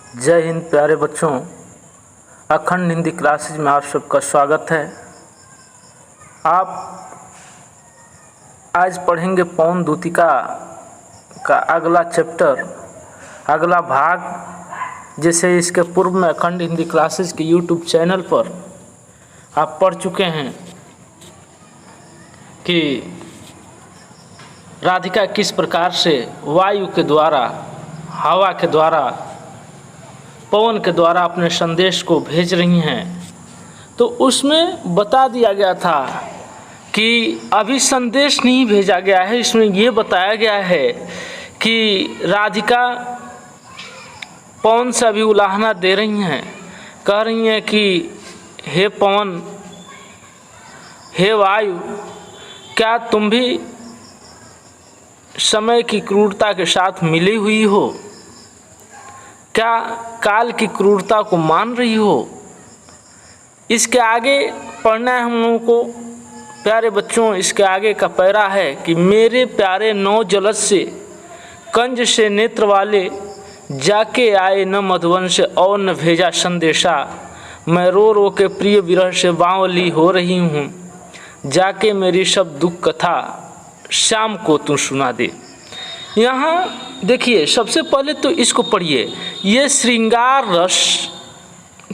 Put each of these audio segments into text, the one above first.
जय हिंद प्यारे बच्चों। अखंड हिंदी क्लासेज में आप सबका स्वागत है। आप आज पढ़ेंगे पवन दूतिका का अगला चैप्टर, अगला भाग। जैसे इसके पूर्व में अखंड हिंदी क्लासेज के यूट्यूब चैनल पर आप पढ़ चुके हैं कि राधिका किस प्रकार से वायु के द्वारा, हवा के द्वारा, पवन के द्वारा अपने संदेश को भेज रही हैं। तो उसमें बता दिया गया था कि अभी संदेश नहीं भेजा गया है, इसमें ये बताया गया है कि राधिका पवन से अभी उलाहना दे रही हैं, कह रही हैं कि हे पवन, हे वायु, क्या तुम भी समय की क्रूरता के साथ मिली हुई हो? क्या काल की क्रूरता को मान रही हो? इसके आगे पढ़ना है हम लोगों को प्यारे बच्चों। इसके आगे का पैरा है कि मेरे प्यारे नौ जलद से, कंज से नेत्र वाले, जाके आए न मधुवन से और न भेजा संदेशा। मैं रो रो के प्रिय विरह से बावली हो रही हूँ, जाके मेरी सब दुख कथा शाम को तू सुना दे। यहाँ देखिए, सबसे पहले तो इसको पढ़िए। ये श्रृंगार रस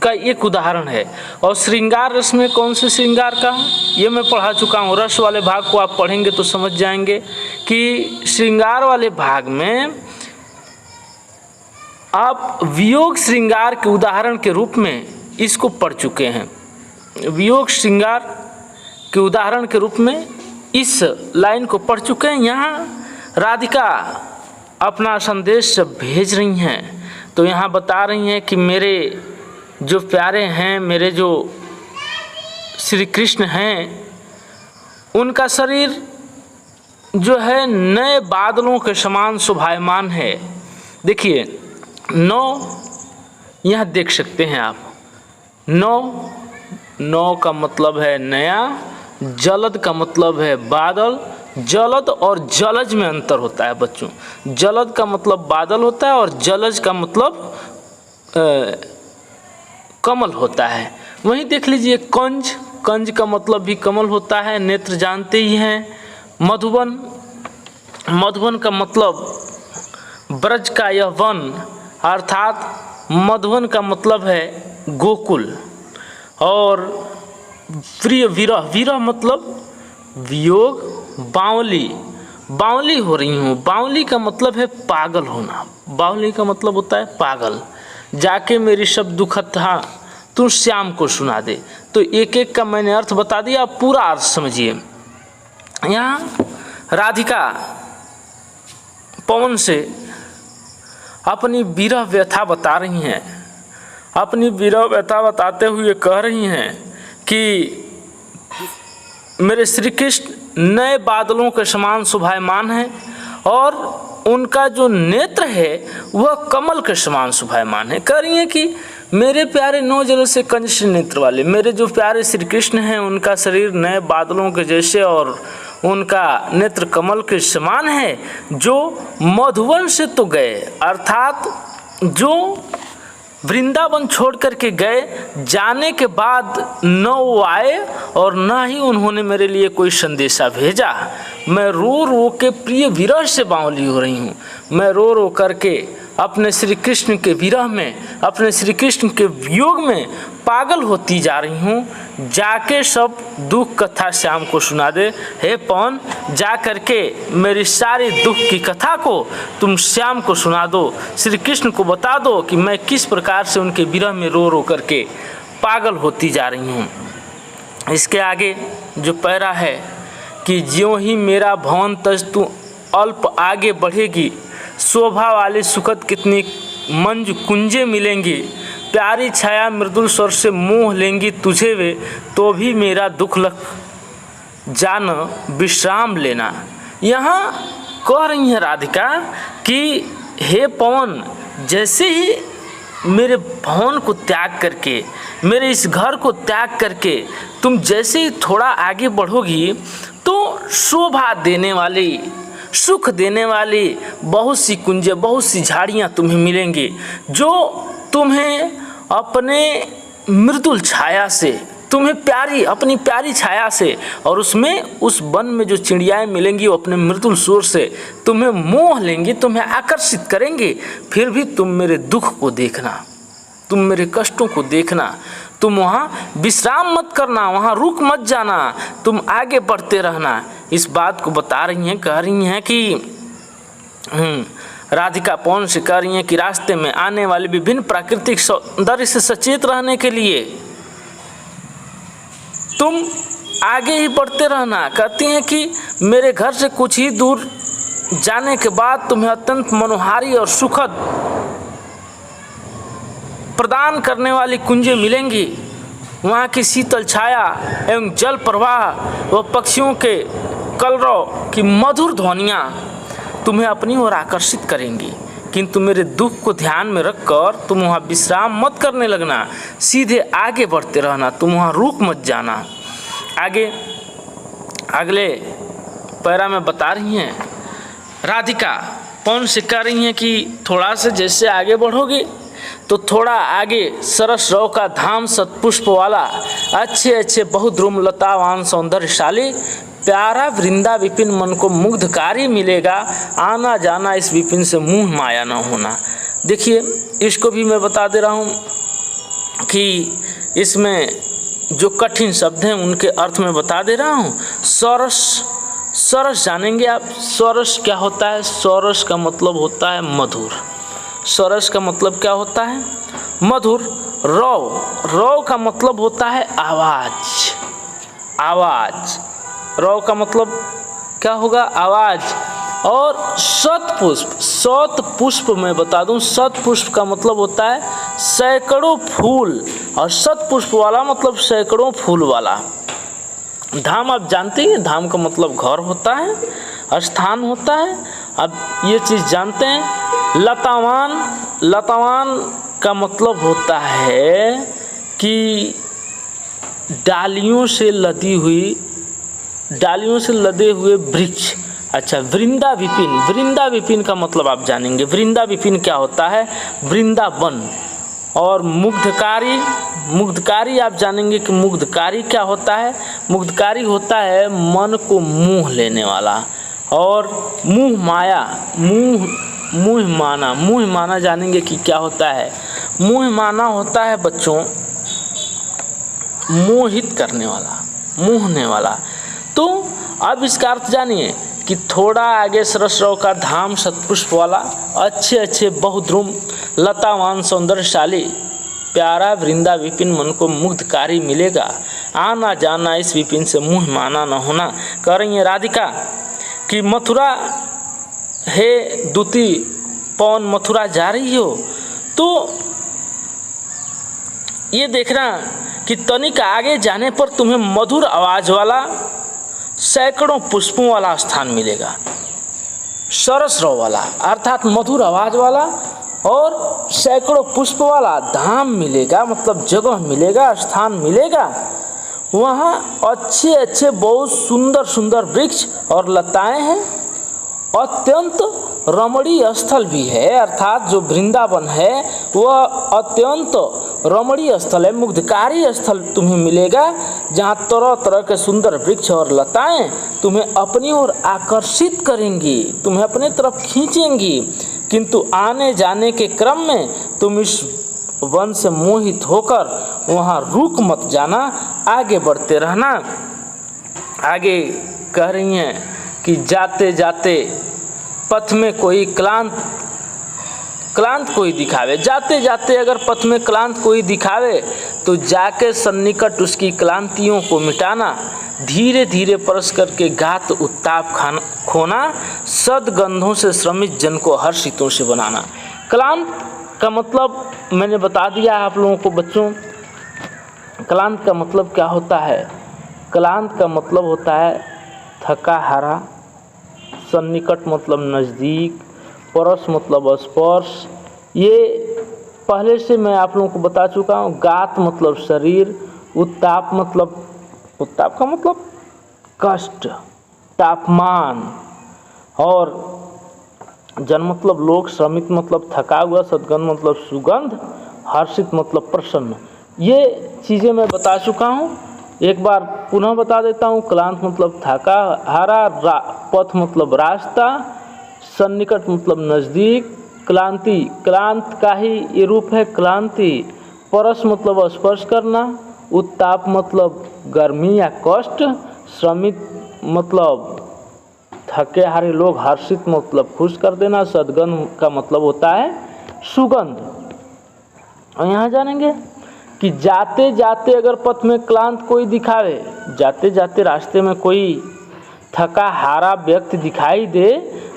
का एक उदाहरण है। और श्रृंगार रस में कौन से श्रृंगार का, ये मैं पढ़ा चुका हूँ। रस वाले भाग को आप पढ़ेंगे तो समझ जाएंगे कि श्रृंगार वाले भाग में आप वियोग श्रृंगार के उदाहरण के रूप में इसको पढ़ चुके हैं। वियोग श्रृंगार के उदाहरण के रूप में इस लाइन को पढ़ चुके हैं। यहाँ राधिका अपना संदेश भेज रही हैं, तो यहाँ बता रही हैं कि मेरे जो प्यारे हैं, मेरे जो श्री कृष्ण हैं, उनका शरीर जो है नए बादलों के समान शोभायमान है। देखिए, नौ यहाँ देख सकते हैं आप। नौ का मतलब है नया, जलद का मतलब है बादल। जलद और जलज में अंतर होता है बच्चों। जलद का मतलब बादल होता है और जलज का मतलब कमल होता है। वहीं देख लीजिए कंज, कंज का मतलब भी कमल होता है, नेत्र जानते ही हैं। मधुवन, मधुवन का मतलब ब्रज का यह वन, अर्थात मधुवन का मतलब है गोकुल। और प्रिय विरह, विरह मतलब वियोग। बावली, बावली हो रही हूँ। बावली का मतलब है पागल होना। बावली का मतलब होता है पागल। जाके मेरी सब दुख था तू श्याम को सुना दे। तो एक एक का मैंने अर्थ बता दिया, आप पूरा अर्थ समझिए। यहाँ राधिका पवन से अपनी विरह व्यथा बता रही हैं। अपनी विरह व्यथा बताते हुए कह रही हैं कि मेरे श्री कृष्ण नए बादलों के समान शोभायमान है और उनका जो नेत्र है वह कमल के समान शोभायमान है। कह रही हैं कि मेरे प्यारे नौ जल से कंज से नेत्र वाले, मेरे जो प्यारे श्री कृष्ण हैं, उनका शरीर नए बादलों के जैसे और उनका नेत्र कमल के समान है, जो मधुवन से तो गए, अर्थात जो वृंदावन छोड़ करके गए, जाने के बाद न वो आए और न ही उन्होंने मेरे लिए कोई संदेशा भेजा। मैं रो रो के प्रिय विरह से बावली हो रही हूँ। मैं रो रो करके अपने श्री कृष्ण के विरह में, अपने श्री कृष्ण के वियोग में पागल होती जा रही हूँ। जाके सब दुख कथा श्याम को सुना दे। हे पवन, जा करके मेरी सारी दुख की कथा को तुम श्याम को सुना दो। श्री कृष्ण को बता दो कि मैं किस प्रकार से उनके विरह में रो रो करके पागल होती जा रही हूँ। इसके आगे जो पैरा है कि ज्यों ही मेरा भवन तज तू अल्प आगे बढ़ेगी, शोभा वाली सुखद कितनी मंज कुंजे मिलेंगी, प्यारी छाया मृदुल स्वर से मोह लेंगी तुझे वे, तो भी मेरा दुख लख जान विश्राम लेना। यहाँ कह रही है राधिका कि हे पवन, जैसे ही मेरे भवन को त्याग करके, मेरे इस घर को त्याग करके तुम जैसे ही थोड़ा आगे बढ़ोगी तो शोभा देने वाली, सुख देने वाली बहुत सी कुंजें, बहुत सी झाड़ियाँ तुम्हें मिलेंगी, जो तुम्हें अपने मृदुल छाया से, तुम्हें प्यारी, अपनी प्यारी छाया से, और उसमें उस वन में जो चिड़ियाएँ मिलेंगी वो अपने मृदुल सुर से तुम्हें मोह लेंगी, तुम्हें आकर्षित करेंगे। फिर भी तुम मेरे दुख को देखना, तुम मेरे कष्टों को देखना, तुम वहाँ विश्राम मत करना, वहाँ रुक मत जाना, तुम आगे बढ़ते रहना। इस बात को बता रही हैं, कह रही हैं कि राधिका पवन से कह रही हैं कि रास्ते में आने वाले विभिन्न प्राकृतिक सौंदर्य से सचेत रहने के लिए तुम आगे ही बढ़ते रहना। कहती हैं कि मेरे घर से कुछ ही दूर जाने के बाद तुम्हें अत्यंत मनोहारी और सुखद प्रदान करने वाली कुंजें मिलेंगी। वहाँ की शीतल छाया एवं जल प्रवाह व पक्षियों के कलरव की मधुर ध्वनियाँ तुम्हें अपनी ओर आकर्षित करेंगी। किंतु मेरे दुख को ध्यान में रखकर तुम वहाँ विश्राम मत करने लगना, सीधे आगे बढ़ते रहना, तुम वहाँ रुक मत जाना। आगे अगले पैरा में बता रही हैं राधिका पवन से कह रही हैं कि थोड़ा सा जैसे आगे बढ़ोगे तो थोड़ा आगे सरस रव का धाम सतपुष्प वाला अच्छे अच्छे बहुद्रुम लतावान सौंदर्यशाली प्यारा वृंदा विपिन मन को मुग्धकारी मिलेगा। आना जाना इस विपिन से मुँह माया न होना। देखिए इसको भी मैं बता दे रहा हूँ कि इसमें जो कठिन शब्द हैं उनके अर्थ में बता दे रहा हूँ। सरस, सरस जानेंगे आप, सरस क्या होता है? सरस का मतलब होता है मधुर। सरस का मतलब क्या होता है? मधुर। रव, रव का मतलब होता है आवाज़, आवाज़। रव का मतलब क्या होगा? आवाज़। और शतपुष्प, शतपुष्प मैं बता दूं, शतपुष्प का मतलब होता है सैकड़ों फूल, और शतपुष्प वाला मतलब सैकड़ों फूल वाला। धाम आप जानते हैं, धाम का मतलब घर होता है, स्थान होता है। अब ये चीज़ जानते हैं। लतावान, लतावान का मतलब होता है कि डालियों से लदी हुई, डालियों से लदे हुए वृक्ष। अच्छा, वृंदा विपिन, वृंदा विपिन का मतलब आप जानेंगे। वृंदा विपिन क्या होता है? वृंदावन। और मुग्धकारी, मुग्धकारी आप जानेंगे कि मुग्धकारी क्या होता है? मुग्धकारी होता है मन को मोह लेने वाला। और मुँह माया, मुँह माना, मुँह माना जानेंगे कि क्या होता है? मुँह माना होता है बच्चों मोहित करने वाला, मोहने वाला। तो अब इसका अर्थ जानिए कि थोड़ा आगे सरसरव का धाम सतपुष्प वाला अच्छे अच्छे बहुद्रुम लतावान सौंदर्यशाली प्यारा वृंदा विपिन मन को मुग्धकारी मिलेगा। आना जाना इस विपिन से मुँह माना न होना। कह रही है राधिका कि मथुरा है दूती पवन, मथुरा जा रही हो तो ये देखना कि तनिक आगे जाने पर तुम्हें मधुर आवाज़ वाला सैकड़ों पुष्पों वाला स्थान मिलेगा। सरस रव वाला अर्थात मधुर आवाज़ वाला और सैकड़ों पुष्प वाला धाम मिलेगा, मतलब जगह मिलेगा, स्थान मिलेगा। वहाँ अच्छे अच्छे बहुत सुंदर सुंदर वृक्ष और लताएं हैं। अत्यंत रमणीय स्थल भी है, अर्थात जो वृंदावन है वह अत्यंत रमणीय स्थल है, मुग्धकारी स्थल तुम्हें मिलेगा, जहाँ तरह तरह के सुंदर वृक्ष और लताएं तुम्हें अपनी ओर आकर्षित करेंगी, तुम्हें अपने तरफ खींचेंगी। किंतु आने जाने के क्रम में तुम इस वन से मोहित होकर वहाँ रुक मत जाना, आगे बढ़ते रहना। आगे कह रही हैं कि जाते जाते पथ में कोई क्लांत कोई दिखावे, जाते जाते अगर पथ में क्लांत कोई दिखावे तो जाके सन्निकट उसकी क्लांतियों को मिटाना, धीरे धीरे परस करके घात उत्ताप खोना, सदगंधों से श्रमित जन को हर्षितों से बनाना। क्लांत का मतलब मैंने बता दिया आप लोगों को बच्चों। क्लांत का मतलब क्या होता है? क्लांत का मतलब होता है थका हारा, सन्निकट मतलब नज़दीक, परस मतलब स्पर्श। ये पहले से मैं आप लोगों को बता चुका हूँ। गात मतलब शरीर, उत्ताप मतलब, उत्ताप का मतलब कष्ट, तापमान, और जन मतलब लोक, श्रमित मतलब थका हुआ, सदगंध मतलब सुगंध, हर्षित मतलब प्रसन्न। ये चीज़ें मैं बता चुका हूँ, एक बार पुनः बता देता हूँ। क्लांत मतलब थका हारा, पथ मतलब रास्ता, सन्निकट मतलब नज़दीक, क्लांति क्लांत का ही ये रूप है क्लांति। परस मतलब स्पर्श करना, उत्ताप मतलब गर्मी या कष्ट, श्रमित मतलब थके हारे लोग, हर्षित मतलब खुश कर देना, सद्गंध का मतलब होता है सुगंध। और यहाँ जानेंगे कि जाते जाते अगर पथ में क्लांत कोई दिखावे, जाते जाते रास्ते में कोई थका हारा व्यक्ति दिखाई दे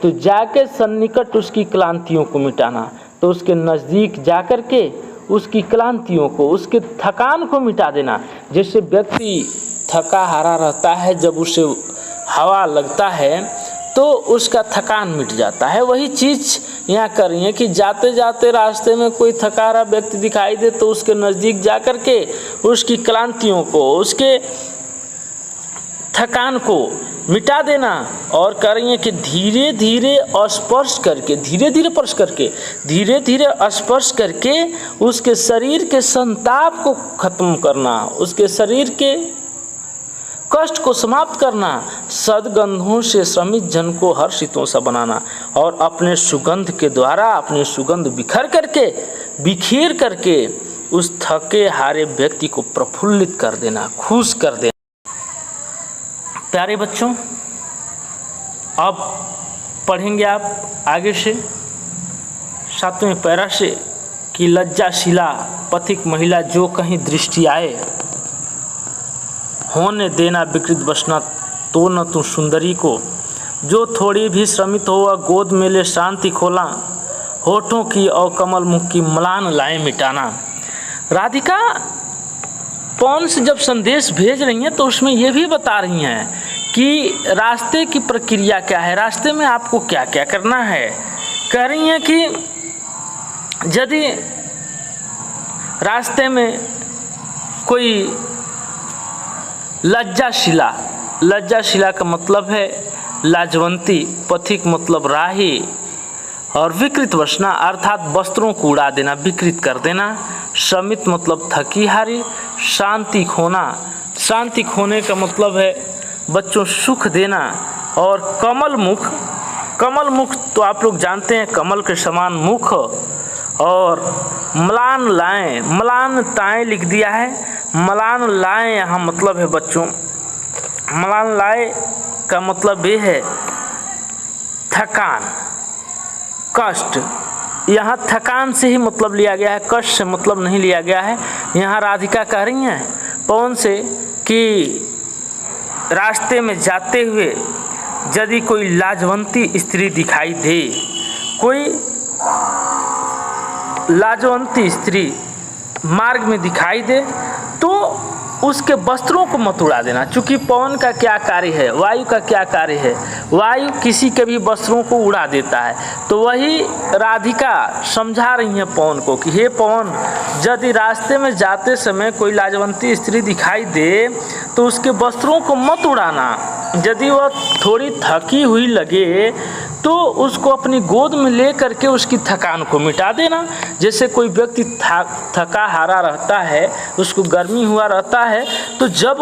तो जाके सन्निकट उसकी क्लांतियों को मिटाना। तो उसके नज़दीक जाकर के उसकी क्लांतियों को, उसके थकान को मिटा देना। जैसे व्यक्ति थका हारा रहता है, जब उसे हवा लगता है तो उसका थकान मिट जाता है। वही चीज़ यहाँ कर रही है कि जाते जाते रास्ते में कोई थका हारा व्यक्ति दिखाई दे तो उसके नज़दीक जा कर के उसकी क्लांतियों को, उसके थकान को मिटा देना। और कर रही है कि धीरे धीरे स्पर्श करके, धीरे धीरे स्पर्श करके, धीरे धीरे स्पर्श करके उसके शरीर के संताप को खत्म करना, उसके शरीर के कष्ट को समाप्त करना, सद्गंधों से श्रमित जन को हर्षितों सा बनाना और अपने सुगंध के द्वारा, अपनी सुगंध बिखेर करके उस थके हारे व्यक्ति को प्रफुल्लित कर देना, खुश कर देना। प्यारे बच्चों, अब पढ़ेंगे आप आगे से 7वें पैरा से कि लज्जाशिला पथिक महिला जो कहीं दृष्टि आए, होने देना विकृत बसना तो न तू सुंदरी को, जो थोड़ी भी श्रमित हो वह गोद में ले शांति खोला, होठों की और कमल मुख की म्लान लाए मिटाना। राधिका पवन से जब संदेश भेज रही हैं तो उसमें ये भी बता रही हैं कि रास्ते की प्रक्रिया क्या है, रास्ते में आपको क्या क्या करना है। कह रही हैं कि यदि रास्ते में कोई लज्जाशिला, लज्जाशिला का मतलब है लाजवंती, पथिक मतलब राही, और विकृत वसना अर्थात वस्त्रों को उड़ा देना, विकृत कर देना। श्रमित मतलब थकी हारी, शांति खोना, शांति खोने का मतलब है बच्चों सुख देना। और कमल मुख, कमल मुख तो आप लोग जानते हैं, कमल के समान मुख। और म्लान लाएं, म्लान ताएं लिख दिया है, म्लान लाएं यहाँ मतलब है बच्चों, म्लान लाए का मतलब ये है थकान, कष्ट। यहाँ थकान से ही मतलब लिया गया है, कष्ट से मतलब नहीं लिया गया है। यहाँ राधिका कह रही हैं पवन से कि रास्ते में जाते हुए यदि कोई लाजवंती स्त्री दिखाई दे, कोई लाजवंती स्त्री मार्ग में दिखाई दे तो उसके वस्त्रों को मत उड़ा देना। चूँकि पवन का क्या कार्य है, वायु का क्या कार्य है, वायु किसी के भी वस्त्रों को उड़ा देता है। तो वही राधिका समझा रही हैं पवन को कि हे पवन, यदि रास्ते में जाते समय कोई लाजवंती स्त्री दिखाई दे तो उसके वस्त्रों को मत उड़ाना। यदि वह थोड़ी थकी हुई लगे तो उसको अपनी गोद में ले करके उसकी थकान को मिटा देना। जैसे कोई व्यक्ति थका हारा रहता है, उसको गर्मी हुआ रहता है, तो जब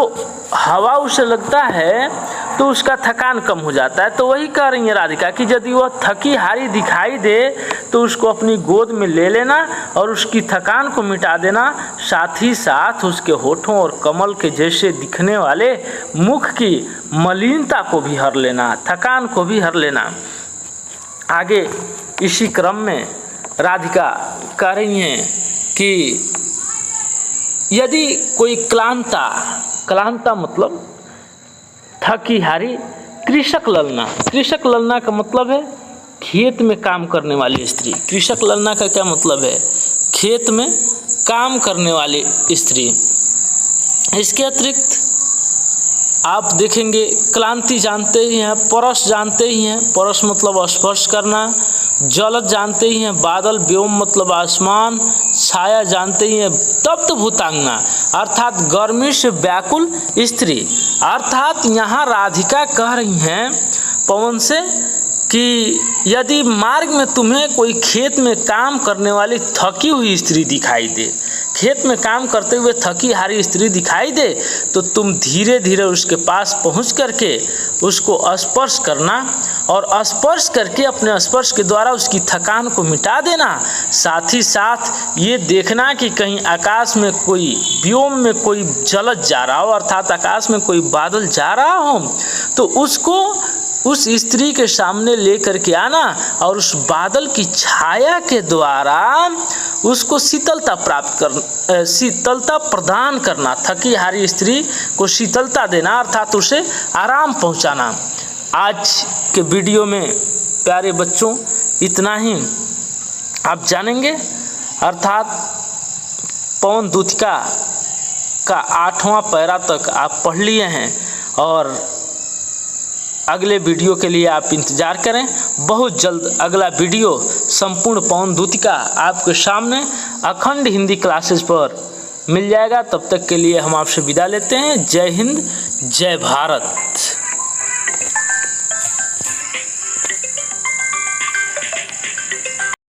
हवा उसे लगता है तो उसका थकान कम हो जाता है। तो वही कह रही है राधिका कि यदि वह थकी हारी दिखाई दे तो उसको अपनी गोद में ले लेना और उसकी थकान को मिटा देना। साथ ही साथ उसके होठों और कमल के जैसे दिखने वाले मुख की मलिनता को भी हर लेना, थकान को भी हर लेना। आगे इसी क्रम में राधिका कह रही हैं कि यदि कोई क्लांता, क्लांता मतलब थकी हारी, कृषक ललना, कृषक ललना का मतलब है खेत में काम करने वाली स्त्री। कृषक ललना का क्या मतलब है? खेत में काम करने वाली स्त्री। इसके अतिरिक्त आप देखेंगे क्लांति जानते ही हैं, परस जानते ही हैं, परस मतलब स्पर्श करना, जलद जानते ही हैं, बादल, व्योम मतलब आसमान, छाया जानते ही हैं, तप्त भूतांगना अर्थात गर्मी से व्याकुल स्त्री। अर्थात यहाँ राधिका कह रही हैं पवन से कि यदि मार्ग में तुम्हें कोई खेत में काम करने वाली थकी हुई स्त्री दिखाई दे, खेत में काम करते हुए थकी हारी स्त्री दिखाई दे, तो तुम धीरे धीरे उसके पास पहुंच करके उसको स्पर्श करना और स्पर्श करके अपने स्पर्श के द्वारा उसकी थकान को मिटा देना। साथ ही साथ ये देखना कि कहीं आकाश में कोई व्योम में कोई जलद जा रहा हो, अर्थात आकाश में कोई बादल जा रहा हो, तो उसको उस स्त्री के सामने लेकर के आना और उस बादल की छाया के द्वारा उसको शीतलता प्रदान करना। थकी हारी स्त्री को शीतलता देना, अर्थात उसे आराम पहुंचाना। आज के वीडियो में प्यारे बच्चों इतना ही आप जानेंगे, अर्थात पवन दूतिका का 8वां पैरा तक आप पढ़ लिए हैं और अगले वीडियो के लिए आप इंतज़ार करें। बहुत जल्द अगला वीडियो संपूर्ण पवन दूतिका आपके सामने अखंड हिंदी क्लासेस पर मिल जाएगा। तब तक के लिए हम आपसे विदा लेते हैं। जय हिंद, जय भारत।